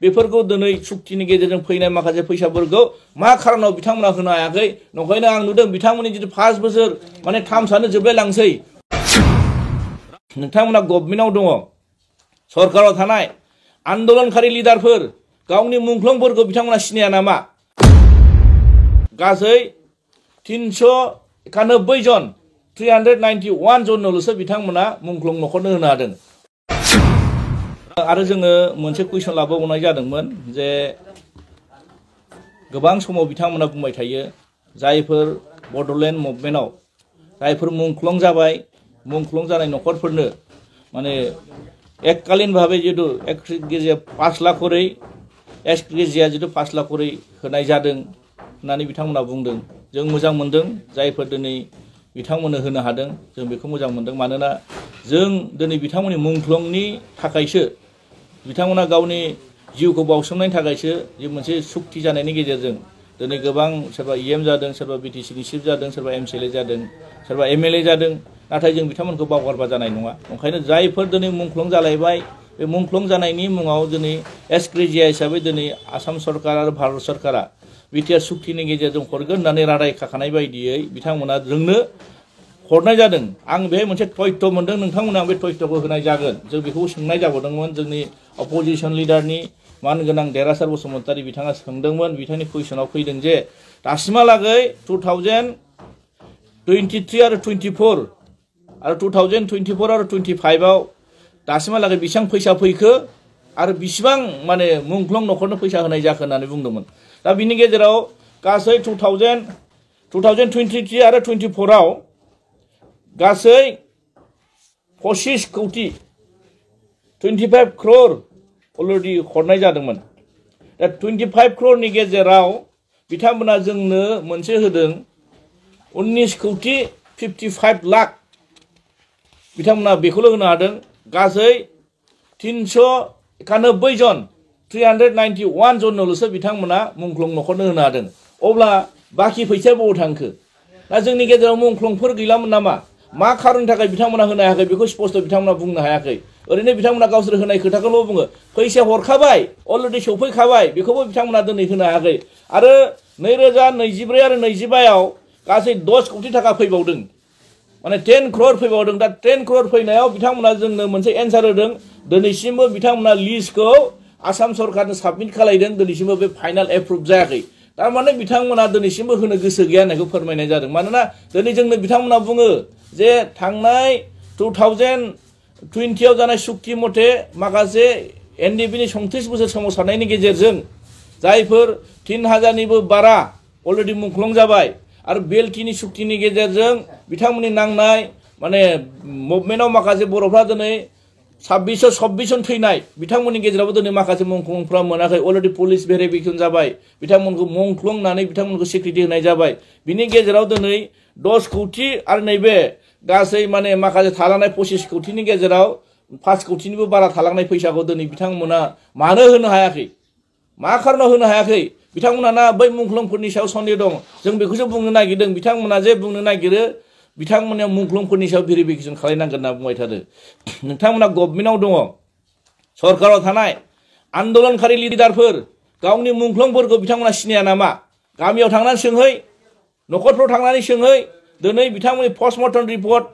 बेफोरखौ दिनै सुक्तिनि गेजेरजों फैनाय माखासे फैसाफोरखौ मा खारनाव बिथांमोना होनो हायाखै नंखायनो आं नुदों बिथांमोननि जितु 5 बोसोर माने 3 सानो जोबलाय लांसै नोंथांमोना गभर्नमेन्टआव दङ सरकाराव थानाय आन्दोलनकारि लिडारफोर गावनि मुंख्लंफोरखौ बिथांमोना सिनाया नामा गासै 391 जन 391 जनल'सो बिथांमोना मुंख्लं नखरनो होनो हादों आरो जोङो मोनसे कुइसन लाबावनाय जादोंमोन जे गोबां समाव बिथांमोना बुंबाय थायो जायफोर बडलेण्ड मुभमेन्टआव जायफोर मुंख्लं जाबाय मुंख्लं जानाय नखरफोरनो माने एककालीन भावे जितु एक केजिया 5 लाख करै एक केजिया जितु 5 लाख करै होनाय जादों होननानै बिथांमोना बुंदों जों मोजां मोनदों जायफोर दिनै बिथांमोननो होनो हादों जों बेखौ मोजां मोनदों मानोना जों दिनै बिथांमोननि मुंख्लंनि थाखायसो बिथांमोना गावनि जिउखौ बावसोमनायनि थाखायसो जे मोनसे सुक्ति जानायनि गेजेरजों दिनै गोबां सोरबा इएम जादों सोरबा बिटिसिनि चिफ जादों सोरबा एमसिएलए जादों सोरबा एमएलए जादों नाथाय जों बिथांमोनखौ बावगारबा जानाय नङा ओंखायनो जायफोर दिनै मुंख्लं जालायबाय बे मुंख्लं जानायनि मुङाव दिनै एसक्रेजिया हिसाबै दिनै आसाम सरकार आरो भारत सरकारा बिटिआर सुक्तिनि गेजेरजों हरगोन होननानै रादाय खाखानाय बायदियै बिथांमोना जोंनो हरनाय जादों आं बेहाय मोनसे तथ्य मोनदों नोंथांमोना बे तथ्यखौ होनाय जागोन जों बेखौ सोंनाय जाबावदोंमोन जोंनि अपोजिशन लिडारनि मानगोनां देरहासार बसुमतारी बिथाङा सोंदोंमोन बिथांनि कुइसनाव फैदों जे दासिमहालागै 2023 आरो 24 आरो 2024 आरो 25 आव दासिमहालागै बेसेबां फैसा फैखो आरो बेसेबां माने मुंख्लं नखरनो फैसा होनाय जाखो होननानै बुंदोंमोन दा बिनि गेजेराव गासै 2023 आरो 24 आव गासै 25 कोटी 25 crore अलरेडी हरनाय जादोंमोन दा 25 crore गेजेराव बिथांमोना जोंनो मोनसे होदों 19 कोटी 55 लाख बिथांमोना बेखौल' होनो हादों गासै 391 जन 391 जनल'सो बिथांमोना मुंख्लं नखरनो होनो हादों अब्ला बाखि फैसाया बबाव थांखो दा जोंनि गेजेराव मुंख्लंफोर गैलामोन नामा मा खारननि थाखाय बिथांमोना होनो हायाखै बेखौ स्पष्ट बिथांमोना बुंनो हायाखै ओरैनो बिथांमोना गावसोर होनाय खोथाखौल' बुङो फैसा हरखाबाय अलरेडी सौफैखाबाय बेखौबो बिथांमोना दिनै होनो हायाखै आरो 2024 आरो 25 आव गासै 10 कोटी थाखा फैबावदों माने 10 crore फैबावदों दा 10 crore फैनायाव बिथांमोना जोंनो मोनसे एन्सार होदों दिनैसिमबो बिथांमोना लिस्टखौ आसाम सरकारनो साबमिट खालायदों दिनैसिमबो बे फाइनाल एप्रुभ जायाखै तारमाने बिथांमोना दिनैसिमबो होनो गोसो गैया होननायखौ फोरमायनाय जादों मानोना दिनै जोंनो बिथांमोना बुङो जे थांनाय 2020 आव जानाय सुक्ति मथे माखासे एनडिपिनि 37 बोसोर सोमावसारनायनि गेजेरजों जायफोर 3000 निबो बारा अलरेडी मुंख्लं जाबाय आरो बेलटिनि सुक्तिनि गेजेरजों बिथांमोननि नांनाय माने मुभमेन्टआव माखासे बर'फ्रा दिनै 26 जन थैनाय बिथांमोननि गेजेरावबो दिनै माखासे मुंख्लंफ्रा मोनाखै अलरेडी पुलिस भेरिफिकेसन जाबाय बिथांमोनखौ मुंख्लं होननानै बिथांमोनखौ सिक्रिटि होनाय जाबाय बिनि गेजेराव दिनै 10 कोटी आरो नैबे गासै माने माखासे थालांनाय 25 कोटीनि गेजेराव 5 कोटीनिबो बारा थालांनाय फैसाखौ दिनै बिथांमोना मानो होनो हायाखै मा खारनाव होनो हायाखै बिथांमोना ना बै मुंख्लंफोरनि सायाव सन्देह दं जों बेखौसो बुंनो नागिरदों बिथांमोना जे बुंनो नागिरो बिथांमोना मुंख्लंफोरनि सायाव भेरिफिकेसन खालायनांगोन होनना बुंबाय थादों नोंथांमोना गभर्नमेन्टआव दङ सरकाराव थानाय आन्दोलनकारि लिडारफोर गावनि मुंख्लंफोरखौ बिथांमोना सिनाया नामा गामियाव थांनानै सोंहै नखरफ्राव थांनानै सोंहै दिनै बिथांमोननि पस्टमर्टम रिपर्ट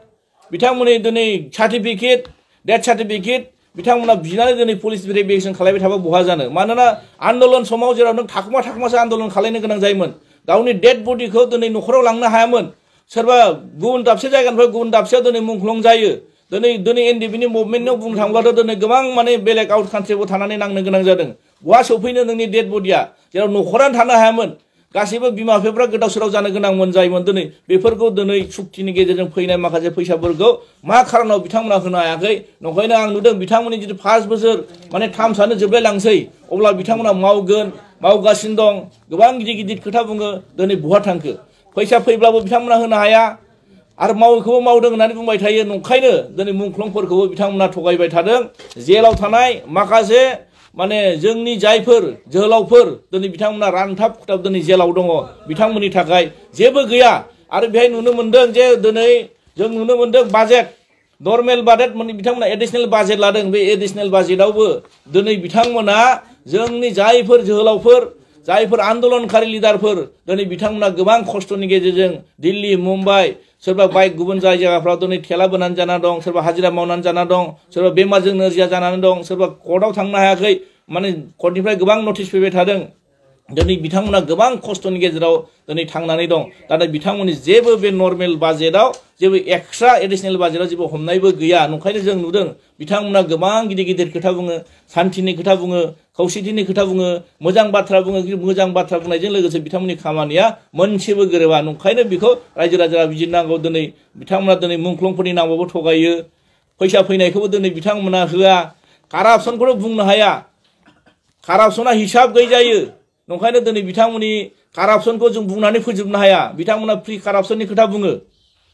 बिथांमोननि दिनै सार्टिफिकेट डेथ सार्टिफिकेट बिथांमोना बिनानै दिनै पुलिस भेरिफिकेसन खालायबाय थाबा बहा जानो मानोना आन्दोलन समाव जेराव नों थाखुमासो आन्दोलन खालायनो गोनां जायोमोन गावनि डेड बडिखौ दिनै नखराव लांनो हायामोन सोरबा गुबुन दाबसे जायगानिफ्राय गुबुन दाबसेयाव दिनै मुंख्लं जायो दिनै एनडिपिनि मुभमेन्टआव बुंनो थांब्लाथ' दिनै गोबां माने बेलेग आउट कान्ट्रियावबो थानानै नांनो गोनां जादों बहा सौफैनो नोंनि डेड बडिया जेराव नखरानो थानो हायामोन गासैबो बिमा बिफाफ्रा गोदाव सोराव जानो गोनांमोन जायोमोन दिनै बेफोरखौ दिनै सुक्तिनि गेजेरजों फैनाय माखासे फैसाफोरखौ मा खारनाव बिथांमोना होनो हायाखै नंखायनो आं नुदों बिथांमोननि जितु 5 बोसोर माने 3 सानो जोबलाय लांसै अब्ला बिथांमोना मावगोन मावगासिनो दं गोबां गिदिर खोथा बुङो दिनै बहा थांखो फैसा फैब्लाबो बिथांमोना होनो हाया आरो मावैखौबो मावदों होननानै बुंबाय थायो नंखायनो दिनै मुंख्लंफोरखौबो बिथांमोना थगायबाय थादों जेलाव थानाय माखासे माने जोंनि जायफोर जोहोलावफोर दिनै बिथांमोना रानथाब खुथाब दिनै जेलाव दङ बिथांमोननि थाखाय जेबो गैया आरो बेहाय नुनो मोनदों जे दिनै जों नुनो मोनदों नर्मेल बाजेट माने बिथांमोना एडिशनेल बाजेट लादों बे एडिशनेल बाजेटआवबो दिनै बिथांमोना जोंनि जायफोर जोहोलावफोर जायफोर आन्दोलनकारि लिडारफोर दिनै बिथांमोना गोबां खस्थ'नि गेजेरजों दिल्ली मुम्बाइ सोरबा बाइक गुबुन जायगाफ्राव दिनै थेला बोनानै जाना दं सोरबा हाजिरा मावनानै जाना दं सोरबा बेमारजों नोरजिया जानानै दं सोरबा कर्टआव थांनो हायाखै माने कर्टनिफ्राय गोबां नटिस फैबाय थादों दिनै बिथांमोना गोबां खस्थ'नि गेजेराव दिनै थांनानै दं नाथाय बिथांमोननि जेबो बे नर्मेल बाजेटआव जेबो एक्सट्रा एडिशनेल बाजेटआव जेबो हमनायबो गैया नंखायनो जों नुदों बिथांमोना गोबां गिदिर गिदिर खोथा बुङो शान्तिनि खोथा बुङो खौसेथिनि खोथा बुङो मोजां बाथ्रा बुङो मोजां बाथ्रा बुंनायजों लोगोसे बिथांमोननि खामानिया मोनसेबो गोरोबा नंखायनो बेखौ रायजो राजाया बिजिरनांगौ दिनै बिथांमोना दिनै मुंख्लंफोरनि नामावबो थगायो फैसा फैनायखौबो दिनै बिथांमोना होआ कारापसनखौथ' बुंनो हाया कारापसना हिसाब गैयै जायो नंखायनो दिनै बिथांमोननि कारापसनखौ जों बुंनानै फोजोबनो हाया बिथांमोना फ्रि कारापसननि खोथा बुङो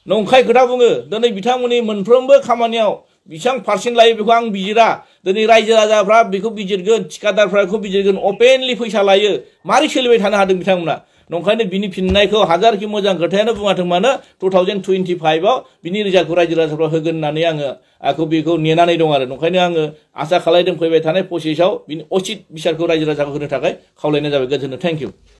नंखाय खोथा बुङो दिनै बिथांमोननि मोनफ्रोमबो खामानियाव बेसेबां पार्सेन्ट लायो बेखौ आं बिजिरा दिनै रायजो राजाफ्रा बेखौ बिजिरगोन थिकादारफ्रा बेखौ बिजिरगोन अपेनलि फैसा लायो मारै सोलिबाय थानो हादों बिथांमोना नंखायनो बिनि फिननायखौ हाजारखि मोजां खोथायानो बुङाथों मानो 2025आव बिनि रिजाल्टखौ रायजो राजाफ्रा होगोन होननानै आङो बेखौ नेनानै दं आरो नंखायनो आङो आसा खालायदों फैबाय थानाय 25आव बिनि उचित बिसारखौ रायजो राजाखौ होनो थाखाय खावलायनाय जाबाय गोजोन्थों थेंक इउ